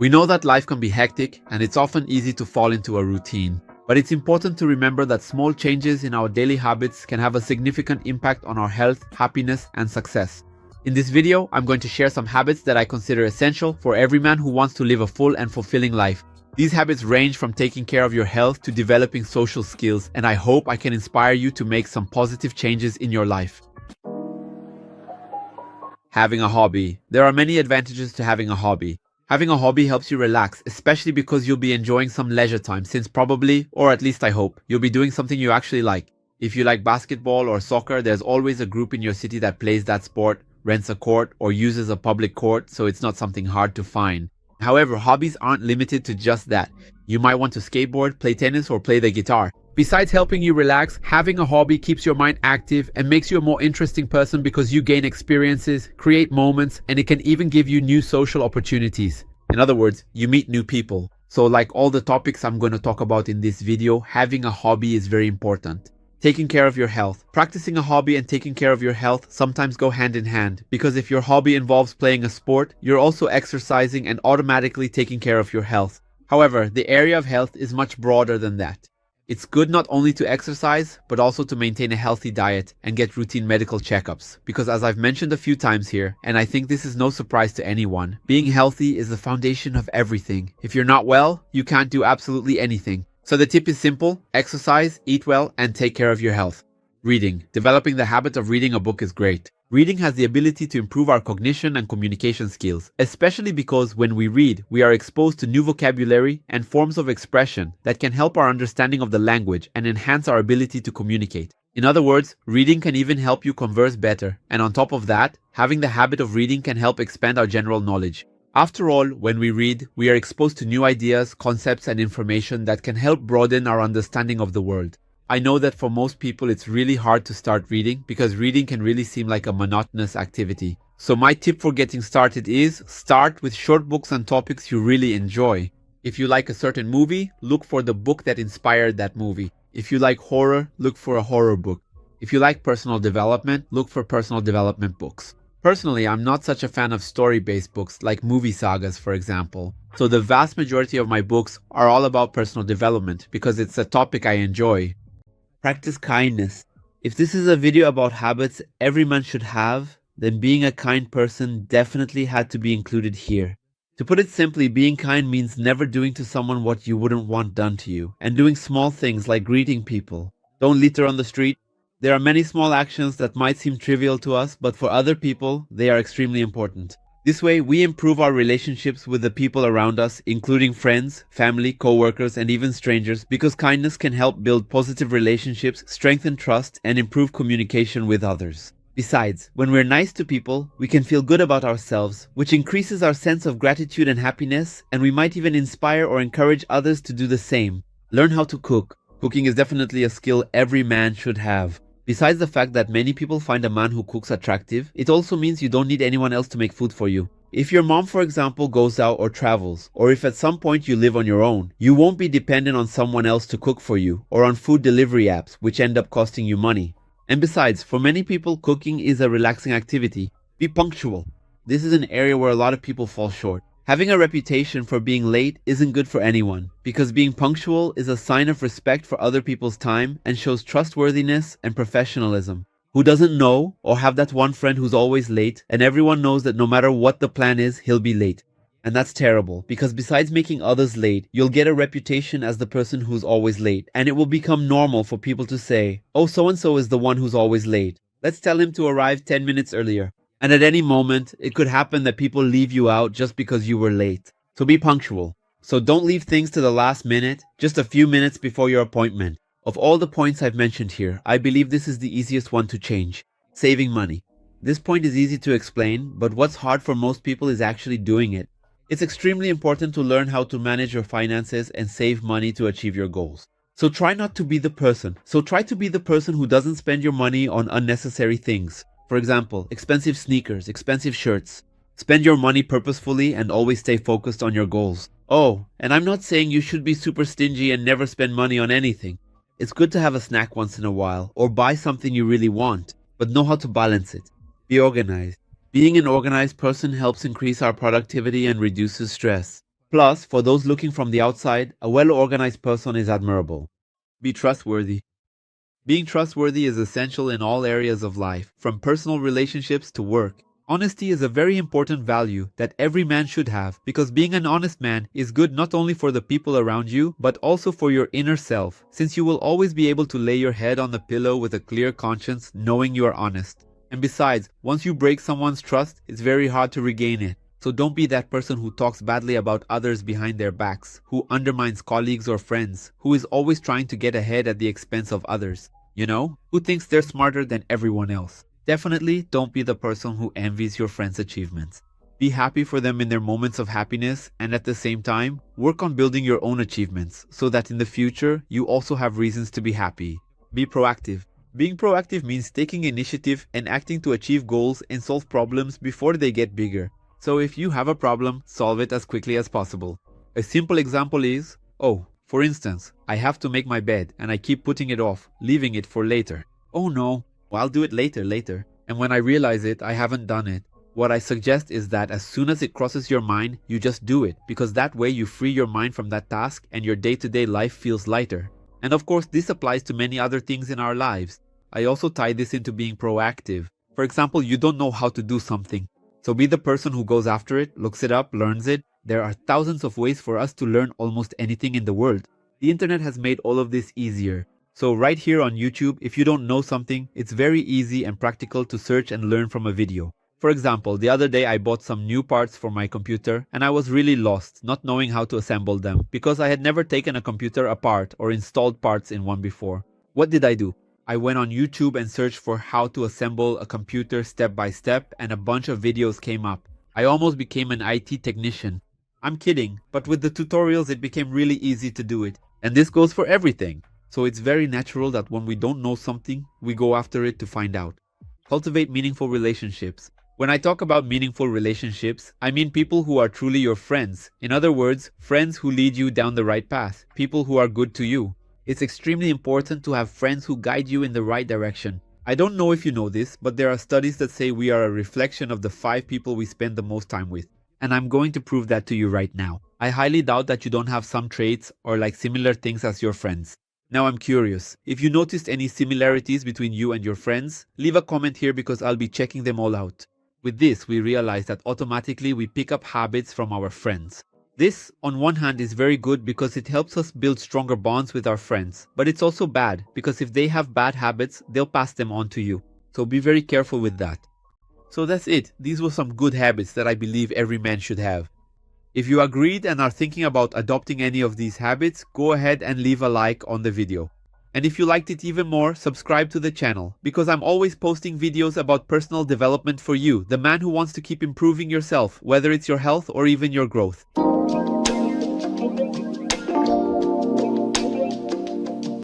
We know that life can be hectic and it's often easy to fall into a routine. But it's important to remember that small changes in our daily habits can have a significant impact on our health, happiness, and success. In this video, I'm going to share some habits that I consider essential for every man who wants to live a full and fulfilling life. These habits range from taking care of your health to developing social skills, and I hope I can inspire you to make some positive changes in your life. Having a hobby. There are many advantages to having a hobby. Having a hobby helps you relax, especially because you'll be enjoying some leisure time since probably, or at least I hope, you'll be doing something you actually like. If you like basketball or soccer, there's always a group in your city that plays that sport, rents a court, or uses a public court, so it's not something hard to find. However, hobbies aren't limited to just that. You might want to skateboard, play tennis, or play the guitar. Besides helping you relax, having a hobby keeps your mind active and makes you a more interesting person because you gain experiences, create moments, and it can even give you new social opportunities. In other words, you meet new people. So like all the topics I'm going to talk about in this video, having a hobby is very important. Taking care of your health. Practicing a hobby and taking care of your health sometimes go hand in hand, because if your hobby involves playing a sport, you're also exercising and automatically taking care of your health. However, the area of health is much broader than that. It's good not only to exercise, but also to maintain a healthy diet and get routine medical checkups. Because as I've mentioned a few times here, and I think this is no surprise to anyone, being healthy is the foundation of everything. If you're not well, you can't do absolutely anything. So the tip is simple: exercise, eat well, and take care of your health. Reading. Developing the habit of reading a book is great. Reading has the ability to improve our cognition and communication skills, especially because when we read, we are exposed to new vocabulary and forms of expression that can help our understanding of the language and enhance our ability to communicate. In other words, reading can even help you converse better, and on top of that, having the habit of reading can help expand our general knowledge. After all, when we read, we are exposed to new ideas, concepts, and information that can help broaden our understanding of the world. I know that for most people it's really hard to start reading because reading can really seem like a monotonous activity. So my tip for getting started is start with short books on topics you really enjoy. If you like a certain movie, look for the book that inspired that movie. If you like horror, look for a horror book. If you like personal development, look for personal development books. Personally, I'm not such a fan of story-based books like movie sagas, for example. So the vast majority of my books are all about personal development because it's a topic I enjoy. Practice kindness. If this is a video about habits every man should have, then being a kind person definitely had to be included here. To put it simply, being kind means never doing to someone what you wouldn't want done to you, and doing small things like greeting people. Don't litter on the street. There are many small actions that might seem trivial to us, but for other people, they are extremely important. This way, we improve our relationships with the people around us, including friends, family, co-workers, and even strangers, because kindness can help build positive relationships, strengthen trust, and improve communication with others. Besides, when we're nice to people, we can feel good about ourselves, which increases our sense of gratitude and happiness, and we might even inspire or encourage others to do the same. Learn how to cook. Cooking is definitely a skill every man should have. Besides the fact that many people find a man who cooks attractive, it also means you don't need anyone else to make food for you. If your mom, for example, goes out or travels, or if at some point you live on your own, you won't be dependent on someone else to cook for you, or on food delivery apps, which end up costing you money. And besides, for many people, cooking is a relaxing activity. Be punctual. This is an area where a lot of people fall short. Having a reputation for being late isn't good for anyone, because being punctual is a sign of respect for other people's time and shows trustworthiness and professionalism. Who doesn't know or have that one friend who's always late, and everyone knows that no matter what the plan is, he'll be late? And that's terrible, because besides making others late, you'll get a reputation as the person who's always late, and it will become normal for people to say, "Oh, so-and-so is the one who's always late. Let's tell him to arrive 10 minutes earlier." And at any moment, it could happen that people leave you out just because you were late. So be punctual. So don't leave things to the last minute, just a few minutes before your appointment. Of all the points I've mentioned here, I believe this is the easiest one to change. Saving money. This point is easy to explain, but what's hard for most people is actually doing it. It's extremely important to learn how to manage your finances and save money to achieve your goals. So try to be the person who doesn't spend your money on unnecessary things. For example, expensive sneakers, expensive shirts. Spend your money purposefully and always stay focused on your goals. Oh, and I'm not saying you should be super stingy and never spend money on anything. It's good to have a snack once in a while or buy something you really want, but know how to balance it. Be organized. Being an organized person helps increase our productivity and reduces stress. Plus, for those looking from the outside, a well-organized person is admirable. Be trustworthy. Being trustworthy is essential in all areas of life, from personal relationships to work. Honesty is a very important value that every man should have, because being an honest man is good not only for the people around you, but also for your inner self, since you will always be able to lay your head on the pillow with a clear conscience knowing you are honest. And besides, once you break someone's trust, it's very hard to regain it. So don't be that person who talks badly about others behind their backs, who undermines colleagues or friends, who is always trying to get ahead at the expense of others. You know, who thinks they're smarter than everyone else. Definitely don't be the person who envies your friends' achievements. Be happy for them in their moments of happiness, and at the same time, work on building your own achievements so that in the future you also have reasons to be happy. Be proactive. Being proactive means taking initiative and acting to achieve goals and solve problems before they get bigger. So if you have a problem, solve it as quickly as possible. A simple example is, for instance, I have to make my bed and I keep putting it off, leaving it for later. Oh no, I'll do it later. And when I realize it, I haven't done it. What I suggest is that as soon as it crosses your mind, you just do it, because that way you free your mind from that task and your day-to-day life feels lighter. And of course, this applies to many other things in our lives. I also tie this into being proactive. For example, you don't know how to do something. So be the person who goes after it, looks it up, learns it. There are thousands of ways for us to learn almost anything in the world. The internet has made all of this easier. So right here on YouTube, if you don't know something, it's very easy and practical to search and learn from a video. For example, the other day I bought some new parts for my computer and I was really lost, not knowing how to assemble them, because I had never taken a computer apart or installed parts in one before. What did I do? I went on YouTube and searched for how to assemble a computer step by step, and a bunch of videos came up. I almost became an IT technician. I'm kidding, but with the tutorials it became really easy to do it. And this goes for everything. So it's very natural that when we don't know something, we go after it to find out. Cultivate meaningful relationships. When I talk about meaningful relationships, I mean people who are truly your friends. In other words, friends who lead you down the right path, people who are good to you. It's extremely important to have friends who guide you in the right direction. I don't know if you know this, but there are studies that say we are a reflection of the 5 people we spend the most time with. And I'm going to prove that to you right now. I highly doubt that you don't have some traits or like similar things as your friends. Now I'm curious, if you noticed any similarities between you and your friends, leave a comment here because I'll be checking them all out. With this, we realize that automatically we pick up habits from our friends. This, on one hand, is very good because it helps us build stronger bonds with our friends, but it's also bad because if they have bad habits, they'll pass them on to you. So be very careful with that. So that's it. These were some good habits that I believe every man should have. If you agreed and are thinking about adopting any of these habits, go ahead and leave a like on the video. And if you liked it even more, subscribe to the channel, because I'm always posting videos about personal development for you, the man who wants to keep improving yourself, whether it's your health or even your growth.